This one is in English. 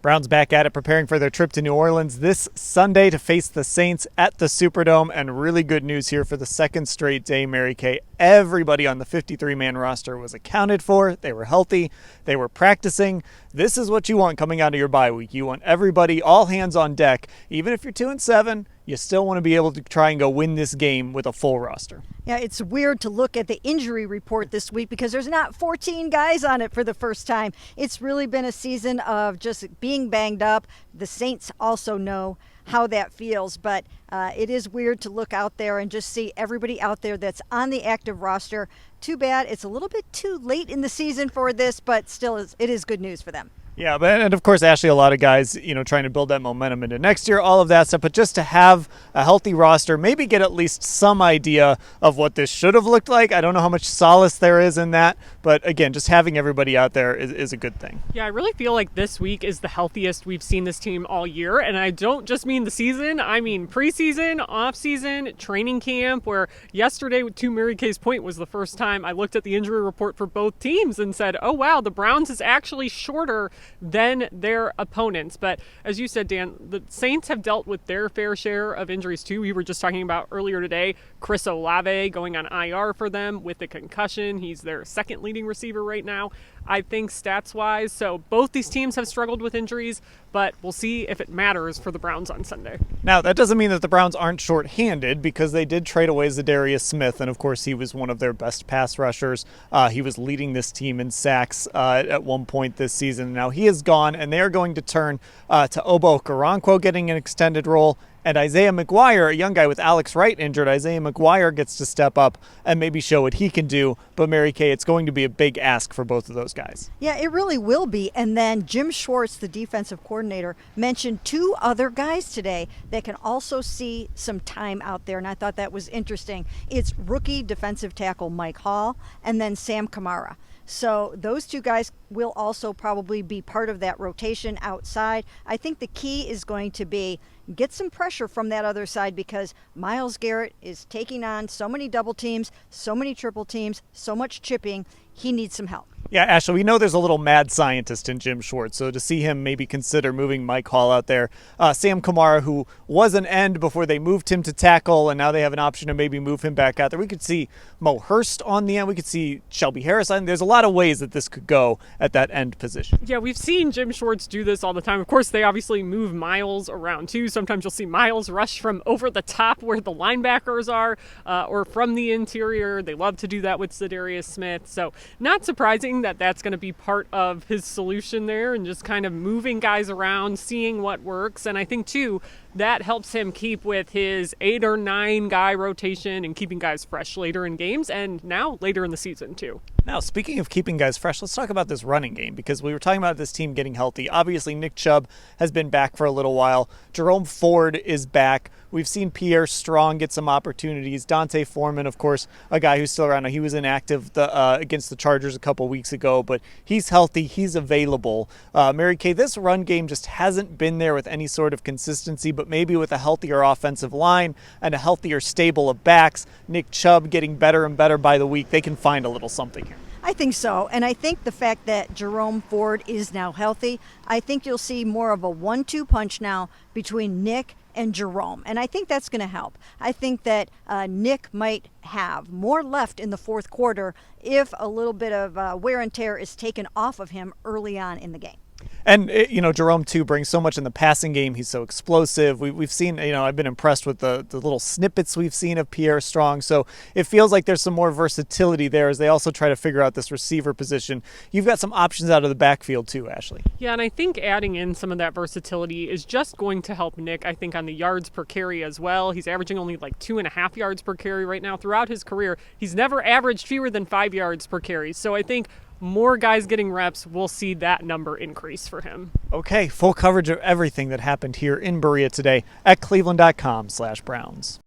Browns back at it, preparing for their trip to New Orleans this Sunday to face the Saints at the Superdome. And really good news here for the second straight day, Mary Kay. Everybody on the 53-man roster was accounted for. They were healthy. They were practicing. This is what you want coming out of your bye week. You want everybody, all hands on deck. Even if you're 2-7, you still want to be able to try and go win this game with a full roster. Yeah, it's weird to look at the injury report this week because there's not 14 guys on it for the first time. It's really been a season of just being banged up. The Saints also know how that feels, but it is weird to look out there and just see everybody out there that's on the active roster. Too bad it's a little bit too late in the season for this, but still it is good news for them. Yeah, and of course, Ashley, a lot of guys, trying to build that momentum into next year, all of that stuff. But just to have a healthy roster, maybe get at least some idea of what this should have looked like. I don't know how much solace there is in that. But again, just having everybody out there is a good thing. Yeah, I really feel like this week is the healthiest we've seen this team all year. And I don't just mean the season. I mean preseason, off-season, training camp, where yesterday, to Mary Kay's point, was the first time I looked at the injury report for both teams and said, oh, wow, the Browns is actually shorter than their opponents. But as you said, Dan, the Saints have dealt with their fair share of injuries too. We were just talking about earlier today, Chris Olave going on IR for them with a concussion. He's their second leading receiver right now, I think, stats-wise. So both these teams have struggled with injuries, but we'll see if it matters for the Browns on Sunday. Now, that doesn't mean that the Browns aren't short-handed, because they did trade away Za'Darius Smith, and of course he was one of their best pass rushers. He was leading this team in sacks at one point this season. Now he is gone, and they are going to turn to Obo Okoronkwo getting an extended role, and Isaiah McGuire, a young guy with Alex Wright injured. Isaiah McGuire gets to step up and maybe show what he can do. But Mary Kay, it's going to be a big ask for both of those guys. Yeah, it really will be. And then Jim Schwartz, the defensive coordinator, mentioned two other guys today that can also see some time out there. And I thought that was interesting. It's rookie defensive tackle Mike Hall and then Sam Kamara. So those two guys will also probably be part of that rotation outside. I think the key is going to be get some pressure from that other side, because Myles Garrett is taking on so many double teams, so many triple teams, so much chipping. He needs some help. Yeah, Ashley, we know there's a little mad scientist in Jim Schwartz, so to see him maybe consider moving Mike Hall out there. Sam Kamara, who was an end before they moved him to tackle, and now they have an option to maybe move him back out there. We could see Mo Hurst on the end. We could see Shelby Harris on. There's a lot of ways that this could go at that end position. Yeah, we've seen Jim Schwartz do this all the time. Of course, they obviously move Myles around too. Sometimes you'll see Myles rush from over the top where the linebackers are, or from the interior. They love to do that with Za'Darius Smith. So not surprising that that's going to be part of his solution there, and just kind of moving guys around, seeing what works. And I think too, that helps him keep with his 8 or 9 guy rotation and keeping guys fresh later in games, and now later in the season too. Now, speaking of keeping guys fresh, let's talk about this running game, because we were talking about this team getting healthy. Obviously, Nick Chubb has been back for a little while. Jerome Ford is back. We've seen Pierre Strong get some opportunities. Dante Foreman, of course, a guy who's still around. He was inactive against the Chargers a couple weeks ago, but he's healthy. He's available. Mary Kay, this run game just hasn't been there with any sort of consistency, but maybe with a healthier offensive line and a healthier stable of backs, Nick Chubb getting better and better by the week, they can find a little something here. I think so. And I think the fact that Jerome Ford is now healthy, I think you'll see more of a 1-2 punch now between Nick and Jerome. And I think that's going to help. I think that Nick might have more left in the fourth quarter if a little bit of wear and tear is taken off of him early on in the game. And, Jerome, too, brings so much in the passing game. He's so explosive. We've seen, I've been impressed with the little snippets we've seen of Pierre Strong. So it feels like there's some more versatility there as they also try to figure out this receiver position. You've got some options out of the backfield, too, Ashley. Yeah, and I think adding in some of that versatility is just going to help Nick, I think, on the yards per carry as well. He's averaging only like 2.5 yards per carry right now. Throughout his career, he's never averaged fewer than 5 yards per carry. So I think more guys getting reps, we'll see that number increase for him. Okay, full coverage of everything that happened here in Berea today at cleveland.com/Browns.